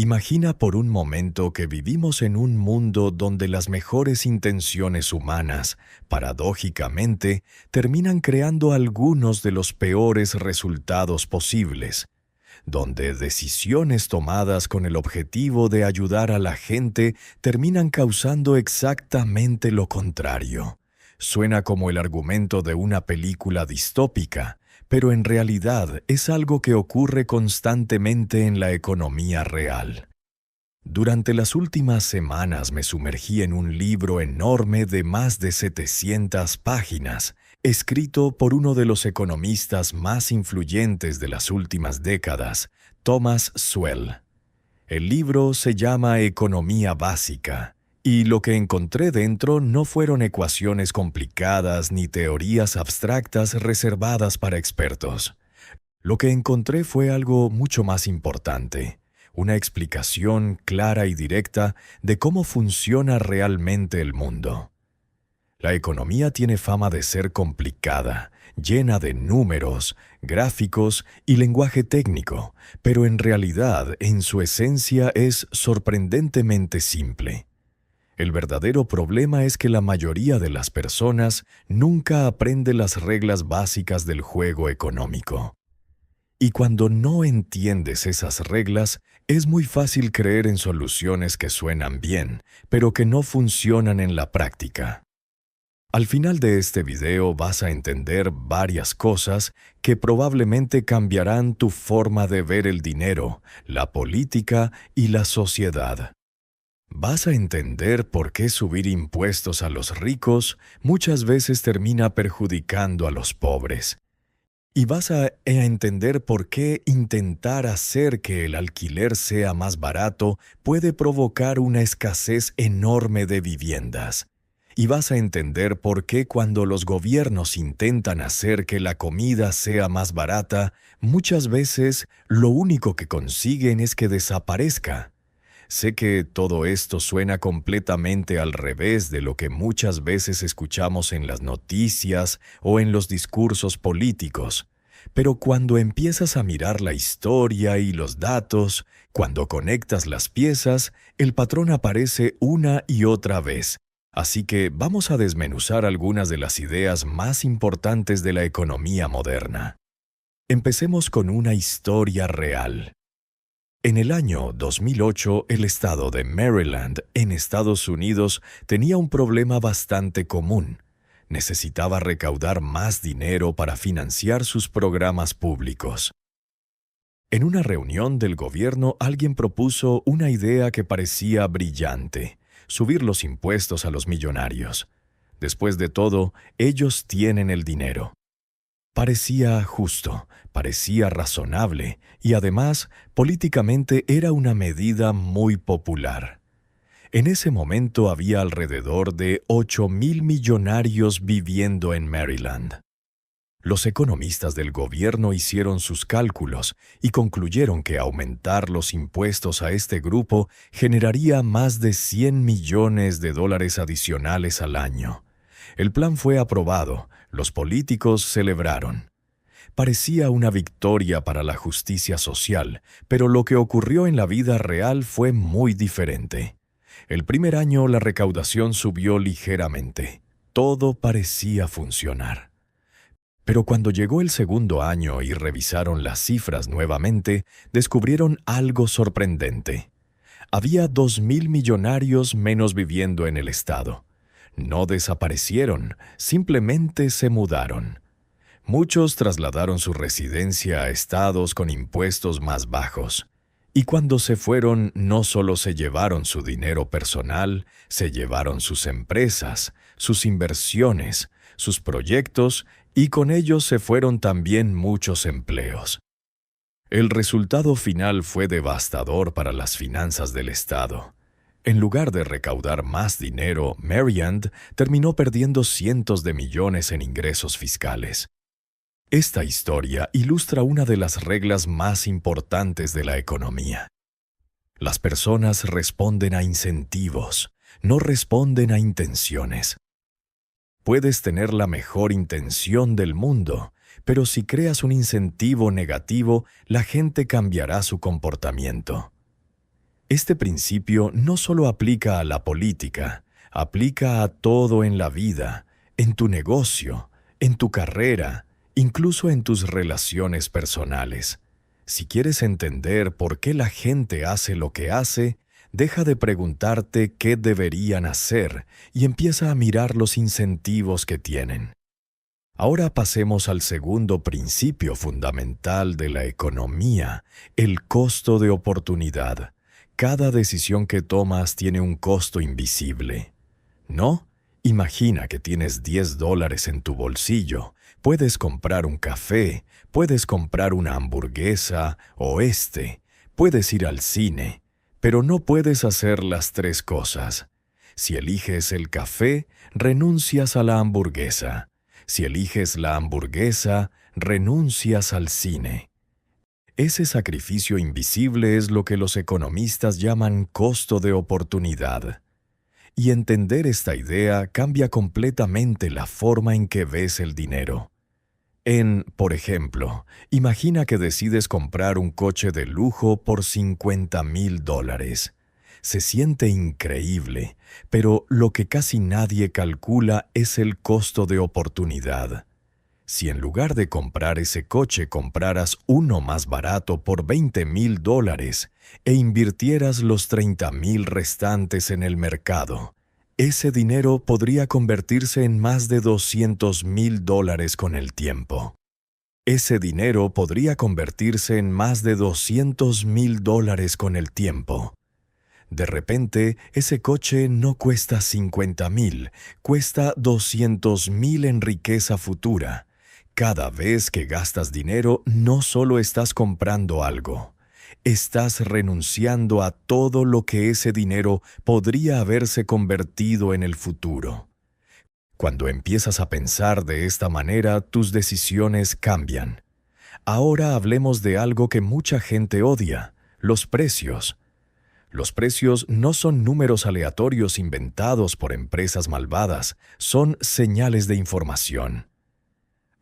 Imagina por un momento que vivimos en un mundo donde las mejores intenciones humanas, paradójicamente, terminan creando algunos de los peores resultados posibles, donde decisiones tomadas con el objetivo de ayudar a la gente terminan causando exactamente lo contrario. Suena como el argumento de una película distópica, pero en realidad es algo que ocurre constantemente en la economía real. Durante las últimas semanas me sumergí en un libro enorme de más de 700 páginas, escrito por uno de los economistas más influyentes de las últimas décadas, Thomas Sowell. El libro se llama Economía Básica, y lo que encontré dentro no fueron ecuaciones complicadas ni teorías abstractas reservadas para expertos. Lo que encontré fue algo mucho más importante, una explicación clara y directa de cómo funciona realmente el mundo. La economía tiene fama de ser complicada, llena de números, gráficos y lenguaje técnico, pero en realidad, en su esencia, es sorprendentemente simple. El verdadero problema es que la mayoría de las personas nunca aprende las reglas básicas del juego económico. Y cuando no entiendes esas reglas, es muy fácil creer en soluciones que suenan bien, pero que no funcionan en la práctica. Al final de este video vas a entender varias cosas que probablemente cambiarán tu forma de ver el dinero, la política y la sociedad. Vas a entender por qué subir impuestos a los ricos muchas veces termina perjudicando a los pobres. Y vas a entender por qué intentar hacer que el alquiler sea más barato puede provocar una escasez enorme de viviendas. Y vas a entender por qué cuando los gobiernos intentan hacer que la comida sea más barata, muchas veces lo único que consiguen es que desaparezca. Sé que todo esto suena completamente al revés de lo que muchas veces escuchamos en las noticias o en los discursos políticos, pero cuando empiezas a mirar la historia y los datos, cuando conectas las piezas, el patrón aparece una y otra vez. Así que vamos a desmenuzar algunas de las ideas más importantes de la economía moderna. Empecemos con una historia real. En el año 2008, el estado de Maryland, en Estados Unidos, tenía un problema bastante común. Necesitaba recaudar más dinero para financiar sus programas públicos. En una reunión del gobierno, alguien propuso una idea que parecía brillante: subir los impuestos a los millonarios. Después de todo, ellos tienen el dinero. Parecía justo, parecía razonable y además, políticamente era una medida muy popular. En ese momento había alrededor de 8,000 millonarios viviendo en Maryland. Los economistas del gobierno hicieron sus cálculos y concluyeron que aumentar los impuestos a este grupo generaría más de $100 millones adicionales al año. El plan fue aprobado. Los políticos celebraron. Parecía una victoria para la justicia social, pero lo que ocurrió en la vida real fue muy diferente. El primer año la recaudación subió ligeramente. Todo parecía funcionar. Pero cuando llegó el segundo año y revisaron las cifras nuevamente, descubrieron algo sorprendente. Había 2,000 millonarios menos viviendo en el estado. No desaparecieron, simplemente se mudaron. Muchos trasladaron su residencia a estados con impuestos más bajos. Y cuando se fueron, no solo se llevaron su dinero personal, se llevaron sus empresas, sus inversiones, sus proyectos, y con ellos se fueron también muchos empleos. El resultado final fue devastador para las finanzas del estado. En lugar de recaudar más dinero, Maryland terminó perdiendo cientos de millones en ingresos fiscales. Esta historia ilustra una de las reglas más importantes de la economía. Las personas responden a incentivos, no responden a intenciones. Puedes tener la mejor intención del mundo, pero si creas un incentivo negativo, la gente cambiará su comportamiento. Este principio no solo aplica a la política, aplica a todo en la vida, en tu negocio, en tu carrera, incluso en tus relaciones personales. Si quieres entender por qué la gente hace lo que hace, deja de preguntarte qué deberían hacer y empieza a mirar los incentivos que tienen. Ahora pasemos al segundo principio fundamental de la economía, el costo de oportunidad. Cada decisión que tomas tiene un costo invisible. ¿No? Imagina que tienes $10 en tu bolsillo. Puedes comprar un café, puedes comprar una hamburguesa puedes ir al cine, pero no puedes hacer las tres cosas. Si eliges el café, renuncias a la hamburguesa. Si eliges la hamburguesa, renuncias al cine. Ese sacrificio invisible es lo que los economistas llaman costo de oportunidad. Y entender esta idea cambia completamente la forma en que ves el dinero. Por ejemplo, imagina que decides comprar un coche de lujo por $50,000. Se siente increíble, pero lo que casi nadie calcula es el costo de oportunidad. Si en lugar de comprar ese coche compraras uno más barato por $20,000 e invirtieras los $30,000 restantes en el mercado, ese dinero podría convertirse en más de $200,000 con el tiempo. Ese dinero podría convertirse en más de $200,000 con el tiempo. De repente, ese coche no cuesta $50,000, cuesta $200,000 en riqueza futura. Cada vez que gastas dinero, no solo estás comprando algo, estás renunciando a todo lo que ese dinero podría haberse convertido en el futuro. Cuando empiezas a pensar de esta manera, tus decisiones cambian. Ahora hablemos de algo que mucha gente odia: los precios. Los precios no son números aleatorios inventados por empresas malvadas, son señales de información.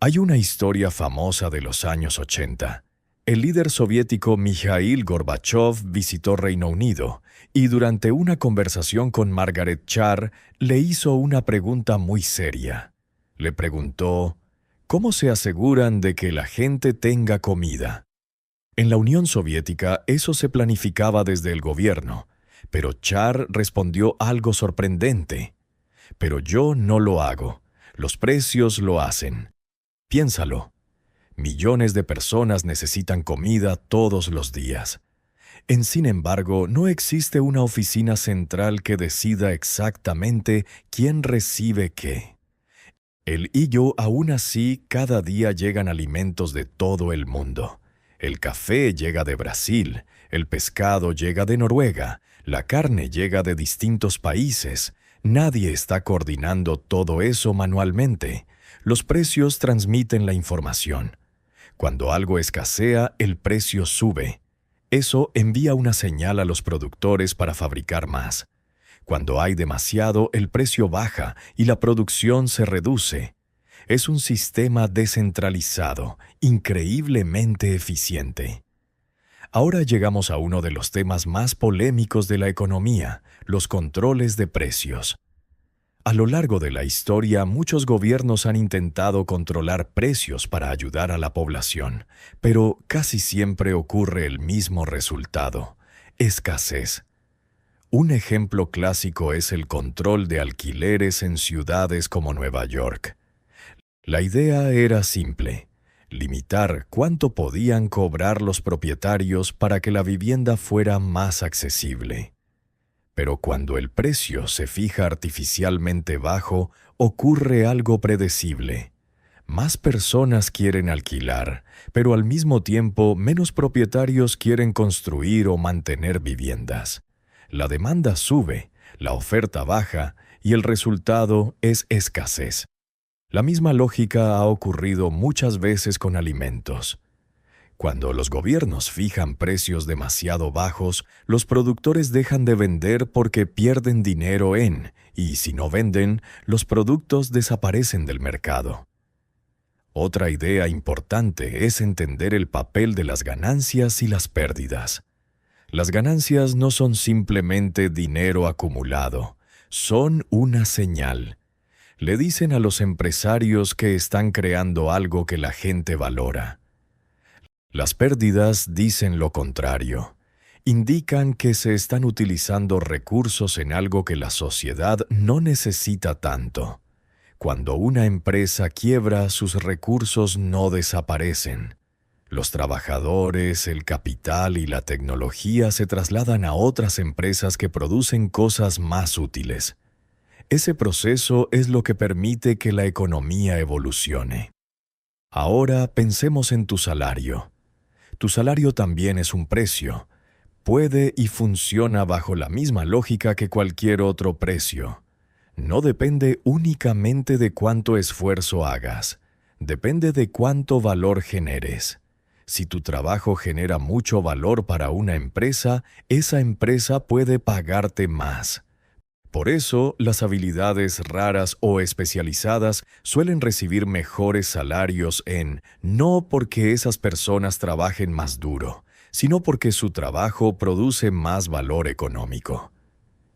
Hay una historia famosa de los años 80. El líder soviético Mikhail Gorbachev visitó Reino Unido y durante una conversación con Margaret Thatcher le hizo una pregunta muy seria. Le preguntó: ¿cómo se aseguran de que la gente tenga comida? En la Unión Soviética eso se planificaba desde el gobierno, pero Thatcher respondió algo sorprendente: pero yo no lo hago, los precios lo hacen. Piénsalo. Millones de personas necesitan comida todos los días. Sin embargo, no existe una oficina central que decida exactamente quién recibe qué. Aún así, cada día llegan alimentos de todo el mundo. El café llega de Brasil, el pescado llega de Noruega, la carne llega de distintos países. Nadie está coordinando todo eso manualmente. Los precios transmiten la información. Cuando algo escasea, el precio sube. Eso envía una señal a los productores para fabricar más. Cuando hay demasiado, el precio baja y la producción se reduce. Es un sistema descentralizado, increíblemente eficiente. Ahora llegamos a uno de los temas más polémicos de la economía: los controles de precios. A lo largo de la historia, muchos gobiernos han intentado controlar precios para ayudar a la población, pero casi siempre ocurre el mismo resultado: escasez. Un ejemplo clásico es el control de alquileres en ciudades como Nueva York. La idea era simple: limitar cuánto podían cobrar los propietarios para que la vivienda fuera más accesible. Pero cuando el precio se fija artificialmente bajo, ocurre algo predecible. Más personas quieren alquilar, pero al mismo tiempo menos propietarios quieren construir o mantener viviendas. La demanda sube, la oferta baja y el resultado es escasez. La misma lógica ha ocurrido muchas veces con alimentos. Cuando los gobiernos fijan precios demasiado bajos, los productores dejan de vender porque pierden dinero y si no venden, los productos desaparecen del mercado. Otra idea importante es entender el papel de las ganancias y las pérdidas. Las ganancias no son simplemente dinero acumulado, son una señal. Le dicen a los empresarios que están creando algo que la gente valora. Las pérdidas dicen lo contrario. Indican que se están utilizando recursos en algo que la sociedad no necesita tanto. Cuando una empresa quiebra, sus recursos no desaparecen. Los trabajadores, el capital y la tecnología se trasladan a otras empresas que producen cosas más útiles. Ese proceso es lo que permite que la economía evolucione. Ahora pensemos en tu salario. Tu salario también es un precio. Puede y funciona bajo la misma lógica que cualquier otro precio. No depende únicamente de cuánto esfuerzo hagas. Depende de cuánto valor generes. Si tu trabajo genera mucho valor para una empresa, esa empresa puede pagarte más. Por eso, las habilidades raras o especializadas suelen recibir mejores salarios no porque esas personas trabajen más duro, sino porque su trabajo produce más valor económico.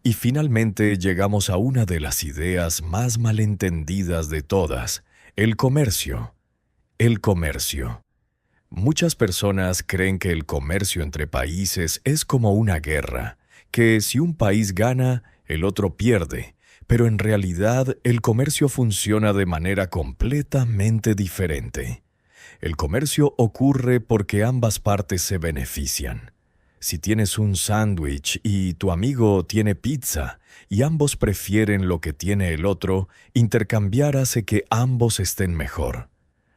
Y finalmente llegamos a una de las ideas más malentendidas de todas, el comercio. El comercio. Muchas personas creen que el comercio entre países es como una guerra, que si un país gana, el otro pierde, pero en realidad el comercio funciona de manera completamente diferente. El comercio ocurre porque ambas partes se benefician. Si tienes un sándwich y tu amigo tiene pizza, y ambos prefieren lo que tiene el otro, intercambiar hace que ambos estén mejor.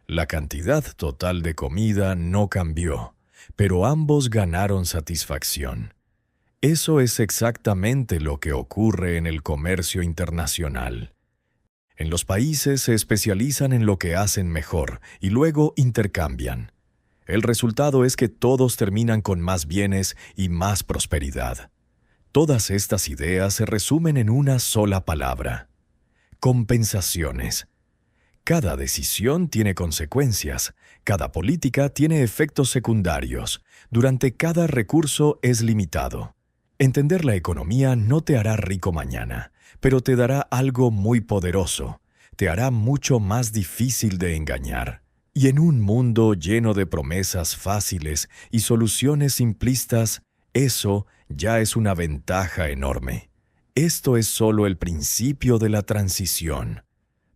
La cantidad total de comida no cambió, pero ambos ganaron satisfacción. Eso es exactamente lo que ocurre en el comercio internacional. En los países se especializan en lo que hacen mejor y luego intercambian. El resultado es que todos terminan con más bienes y más prosperidad. Todas estas ideas se resumen en una sola palabra: compensaciones. Cada decisión tiene consecuencias, cada política tiene efectos secundarios, durante cada recurso es limitado. Entender la economía no te hará rico mañana, pero te dará algo muy poderoso, te hará mucho más difícil de engañar. Y en un mundo lleno de promesas fáciles y soluciones simplistas, eso ya es una ventaja enorme. Esto es solo el principio de la transición.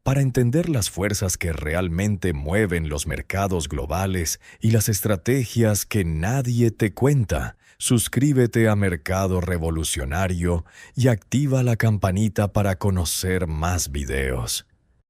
Para entender las fuerzas que realmente mueven los mercados globales y las estrategias que nadie te cuenta, suscríbete a Mercado Revolucionario y activa la campanita para conocer más videos.